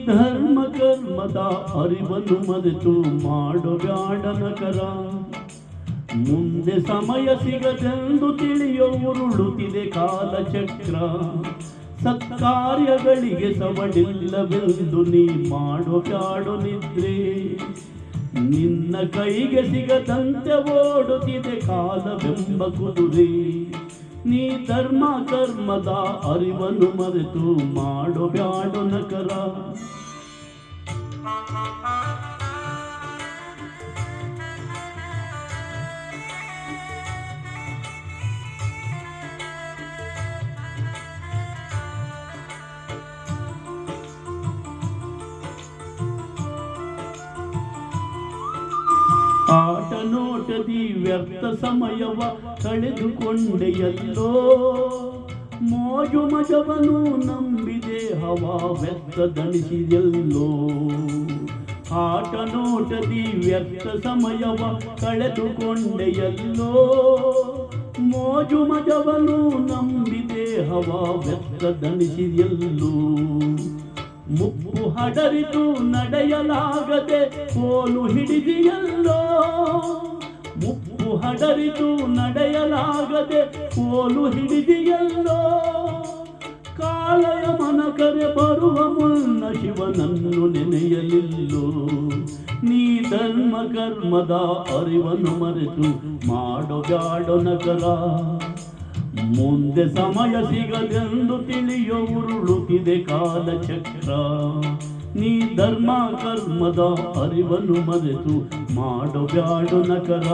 ಧರ್ಮ ಕರ್ಮದ ಅರಿವನ್ನು ಮರೆತು ಮಾಡೋ ಬ್ಯಾಡನಕರ. ಮುಂದೆ ಸಮಯ ಸಿಗದೆಂದು ತಿಳಿಯೋ ಉರುಳುತ್ತಿದೆ ಕಾಲಚಕ್ರ. ಸತ್ಕಾರ್ಯಗಳಿಗೆ ಸವಡಿಲ್ಲವೆಂದು ನೀ ಮಾಡೋ ಬ್ಯಾಡೋ ನಿದ್ರೆ. ನಿನ್ನ ಕೈಗೆ ಸಿಗದಂತೆ ಓಡುತ್ತಿದೆ ಕಾಲವೆಂಬ ಕುದುರೆ. ನೀ ಧರ್ಮ ಕರ್ಮದ ಅರಿವನ್ನು ಮರೆತು ಮಾಡೋ ಬ್ಯಾಡೋ ನಕರ. ಆಟ ನೋಟದಿ ವ್ಯರ್ಥ ಸಮಯವ ಕಳೆದುಕೊಂಡೆಯಲ್ಲೋ. ಮೋಜು ಮಜವನು ನಂಬಿದೆ ಹವಾ ವ್ಯರ್ಥ ದಣಿಸಿದೆಲ್ಲೋ. ಆಟ ನೋಟದಿ ವ್ಯರ್ಥ ಸಮಯವ ಕಳೆದುಕೊಂಡೆಯಲ್ಲೋ. ಮೋಜು ಮಜವನು ನಂಬಿದೆ ಹವಾ ವ್ಯರ್ಥ ದಣಿಸಿದೆಲ್ಲೋ. ಮುಪ್ಪು ಹಡರಿತು ನಡೆಯಲಾಗದೆ ಕೋಲು ಹಿಡಿದಿಯಲ್ಲೋ. ಮುಪ್ಪು ಹಡರಿತು ನಡೆಯಲಾಗದೆ ಕೋಲು ಹಿಡಿದಿಯಲ್ಲೋ. ಕಾಲಯ ಮನ ಕರೆ ಬರುವ ಮುನ್ನ ಶಿವನನ್ನು ನೆನೆಯಲಿಲ್ಲೋ. ನೀ ಧರ್ಮ ಕರ್ಮದ ಅರಿವನ್ನು ಮರೆತು ಮಾಡೋ ಬ್ಯಾಡೋ ನಕರ. ಮುಂದೆ ಸಮಯ ಸಿಗದೆಂದು ತಿಳಿಯೋ ಉರುಳುತ್ತಿದೆ ಕಾಲಚಕ್ರ. ನೀ ಧರ್ಮ ಕರ್ಮದ ಅರಿವನ್ನು ಮರೆತು ಮಾಡೋ ಬ್ಯಾಡೋ ನಕರ.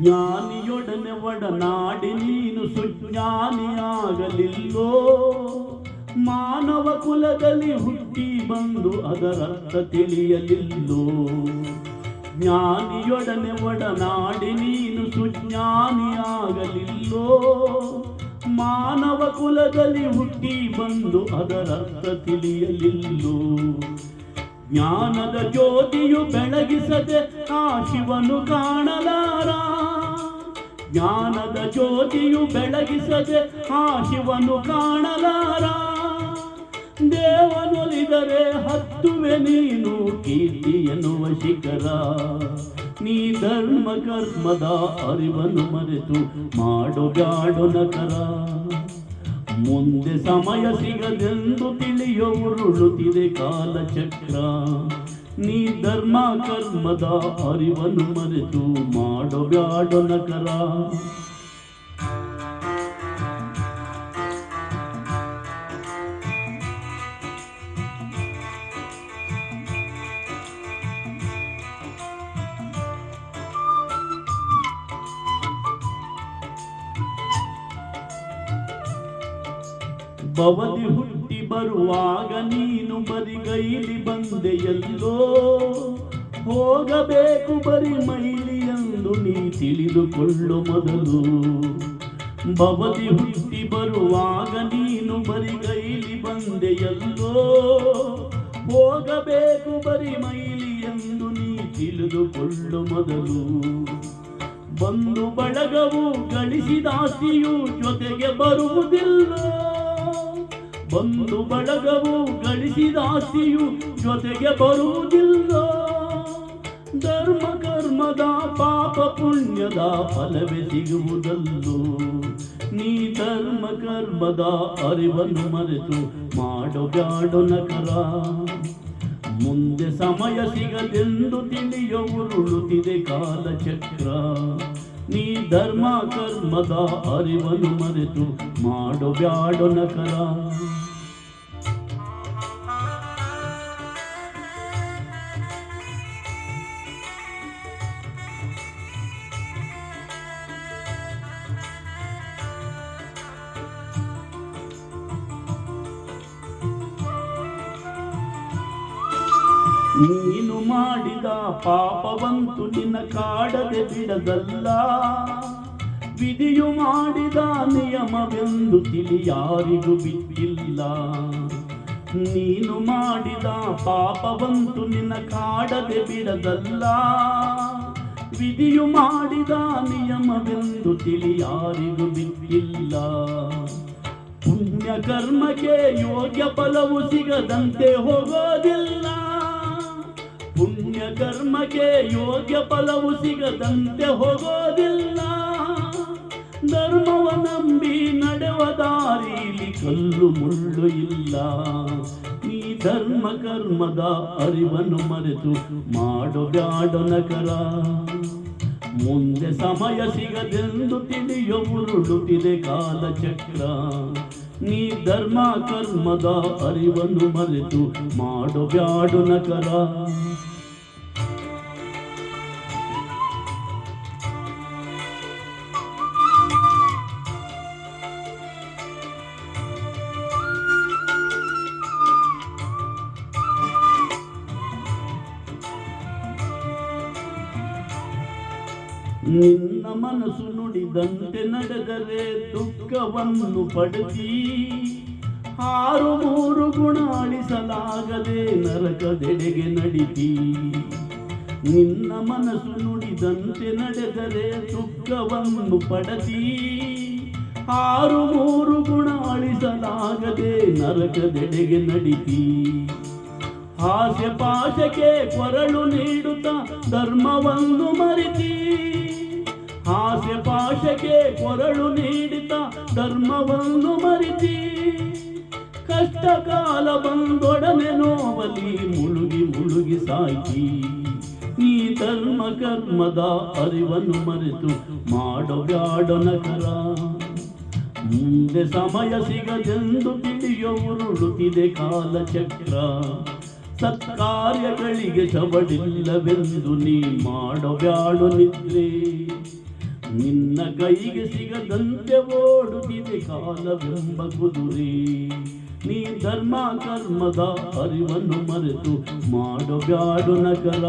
ಜ್ಞಾನಿಯೊಡನೆ ಒಡನಾಡಿ ನೀನು ಸುಜ್ಞಾನಿಯಾಗಲಿಲ್ಲೋ. ಮಾನವ ಕುಲದಲ್ಲಿ ಹುಟ್ಟಿ ಬಂದು ಅದರರ್ಥ ತಿಳಿಯಲಿಲ್ಲೋ. ಜ್ಞಾನಿಯೊಡನೆ ಒಡನಾಡಿ ನೀನು ಸುಜ್ಞಾನಿಯಾಗಲಿಲ್ಲೋ. ಮಾನವ ಕುಲದಲ್ಲಿ ಹುಟ್ಟಿ ಬಂದು ಅದರರ್ಥ ತಿಳಿಯಲಿಲ್ಲೋ. ಜ್ಞಾನದ ಜ್ಯೋತಿಯು ಬೆಳಗಿಸದೆ ಆ ಶಿವನು ಕಾಣಲಾರ. ಜ್ಞಾನದ ಜ್ಯೋತಿಯು ಬೆಳಗಿಸದೆ ಆ ಶಿವನು ಕಾಣಲಾರ. ದೇವನೊಲಿದರೆ ಹತ್ತುವೆ ನೀನು ಕೀರ್ತಿ ಎನ್ನುವ ಶಿಖರ. ನೀ ಧರ್ಮ ಕರ್ಮದ ಅರಿವನ್ನು ಮರೆತು ಮಾಡೋ ಬ್ಯಾಡೋ ನಕರ. ಮುಂದೆ ಸಮಯ ಸಿಗದೆಂದು ತಿಳಿಯೋ ಉರುಳುತ್ತಿದೆ ಕಾಲಚಕ್ರ. ನೀ ಧರ್ಮ ಕರ್ಮದ ಅರಿವನ್ನು ಮರೆತು ಮಾಡೋ ಬ್ಯಾಡೋ ನಕರ. ಭವದಿ ಹುಟ್ಟಿ ಬರುವಾಗ ನೀನು ಬರಿಗೈಲಿ ಬಂದೆಯಲ್ಲೋ. ಹೋಗಬೇಕು ಬರಿ ಮೈಲಿ ಎಂದು ನೀ ತಿಳಿದುಕೊಳ್ಳು ಮೊದಲು. ಭವದಿ ಹುಟ್ಟಿ ಬರುವಾಗ ನೀನು ಬರಿಗೈಲಿ ಬಂದೆಯಲ್ಲೋ. ಹೋಗಬೇಕು ಬರಿ ಮೈಲಿ ಎಂದು ನೀ ತಿಳಿದುಕೊಳ್ಳು ಮೊದಲು. ಬಂಧು ಬಳಗವು ಗಳಿಸಿದಾಸ್ತಿಯು ಜೊತೆಗೆ ಬರುವುದಿಲ್ಲೋ. ಬಂಧು ಬಳಗವು ಗಳಿಸಿದಾಸ್ತಿಯು ಜೊತೆಗೆ ಬರುವುದಿಲ್ಲೋ. ಧರ್ಮ ಕರ್ಮದ ಪಾಪ ಪುಣ್ಯದ ಫಲವೇ ಸಿಗುವುದಲ್ಲೋ. ನೀ ಧರ್ಮ ಕರ್ಮದ ಅರಿವನ್ನು ಮರೆತು ಮಾಡೋ ಬ್ಯಾಡೋ ನಕರ. ಮುಂದೆ ಸಮಯ ಸಿಗದೆಂದು ತಿಳಿಯೋ ಉರುಳುತ್ತಿದೆ ಕಾಲಚಕ್ರ. ನೀ ಧರ್ಮ ಕರ್ಮದ ಅರಿವನ್ನು ಮರೆತು ಮಾಡೋ ಬ್ಯಾಡೋ ನಕರ. ನೀನು ಮಾಡಿದ ಪಾಪವಂತು ನಿನ್ನ ಕಾಡದೆ ಬಿಡದಲ್ಲ. ವಿಧಿಯು ಮಾಡಿದ ನಿಯಮವೆಂದು ತಿಳಿ ಯಾರಿಗೂ ಬಿಟ್ಟಿಲ್ಲ. ನೀನು ಮಾಡಿದ ಪಾಪವಂತೂ ನಿನ್ನ ಕಾಡದೆ ಬಿಡದಲ್ಲ. ವಿಧಿಯು ಮಾಡಿದ ನಿಯಮವೆಂದು ತಿಳಿ ಯಾರಿಗೂ ಬಿಟ್ಟಿಲ್ಲ. ಪುಣ್ಯ ಕರ್ಮಕ್ಕೆ ಯೋಗ್ಯ ಫಲವು ಸಿಗದಂತೆ ಹೋಗೋದಿಲ್ಲ. ಪುಣ್ಯ ಕರ್ಮಕ್ಕೆ ಯೋಗ್ಯ ಫಲವು ಸಿಗದಂತೆ ಹೋಗೋದಿಲ್ಲ. ಧರ್ಮವ ನಂಬಿ ನಡೆವ ದಾರಿಲಿ ಕಲ್ಲು ಮುಳ್ಳು ಇಲ್ಲ. ನೀ ಧರ್ಮ ಕರ್ಮದ ಅರಿವನ್ನು ಮರೆತು ಮಾಡೋ ಬ್ಯಾಡೋ ನಕರ. ಮುಂದೆ ಸಮಯ ಸಿಗದೆಂದು ತಿಳಿಯೋ ಉರುಳುತ್ತಿದೆ ಕಾಲಚಕ್ರ. ನೀ ಧರ್ಮ ಕರ್ಮದ ಅರಿವನ್ನು ಮರೆತು ಮಾಡೋ ಬ್ಯಾಡೋ ನಕರ. ನಿನ್ನ ಮನಸ್ಸು ನುಡಿದಂತೆ ನಡೆದರೆ ದುಃಖವನ್ನು ಪಡೆದಿ. 6 ಗುಣ ಅಳಿಸಲಾಗದೆ ನರಕದೆಡೆಗೆ ನಡಿತಿ. ನಿನ್ನ ಮನಸ್ಸು ನುಡಿದಂತೆ ನಡೆದರೆ ದುಃಖವನ್ನು ಪಡೆದಿ. 6 ಗುಣ ಅಳಿಸಲಾಗದೆ ನರಕದೆಡೆಗೆ ನಡಿತಿ. ಆಸೆ ಪಾಶಕ್ಕೆ ಕೊರಳು ನೀಡುತ್ತಾ ಧರ್ಮವನ್ನು ಮರಿತಿ. ಆಸೆ ಪಾಶಕ್ಕೆ ಕೊರಳು ನೀಡುತ್ತಾ ಧರ್ಮವನ್ನು ಮರಿತಿ. ಕಷ್ಟ ಕಾಲ ಬಂದೊಡನೆ ನೋವಲಿ ಮುಳುಗಿ ಮುಳುಗಿ ಸಾಯ್ತಿ. ಈ ಧರ್ಮ ಕರ್ಮದ ಅರಿವನ್ನು ಮರೆತು ಮಾಡೋ ಬ್ಯಾಡೋ ನಕರ. ಮುಂದೆ ಸಮಯ ಸಿಗದೆಂದು ತಿಳಿಯೋ ಉರುಳುತ್ತಿದೆ ಕಾಲಚಕ್ರ. ಸತ್ಕಾರ್ಯಗಳಿಗೆ ಶವಡಿಲ್ಲವೆಂದು ನೀ ಮಾಡೋ ಬ್ಯಾಡೋ ನಿದ್ರೆ. ನಿನ್ನ ಕೈಗೆ ಸಿಗದಂತೆ ಓಡುತ್ತಿದೆ ಕಾಲವೆಂಬ ಕುದುರೆ. ನೀ ಧರ್ಮ ಕರ್ಮದ ಅರಿವನ್ನು ಮರೆತು ಮಾಡೋ ಬ್ಯಾಡೋ ನಕರ.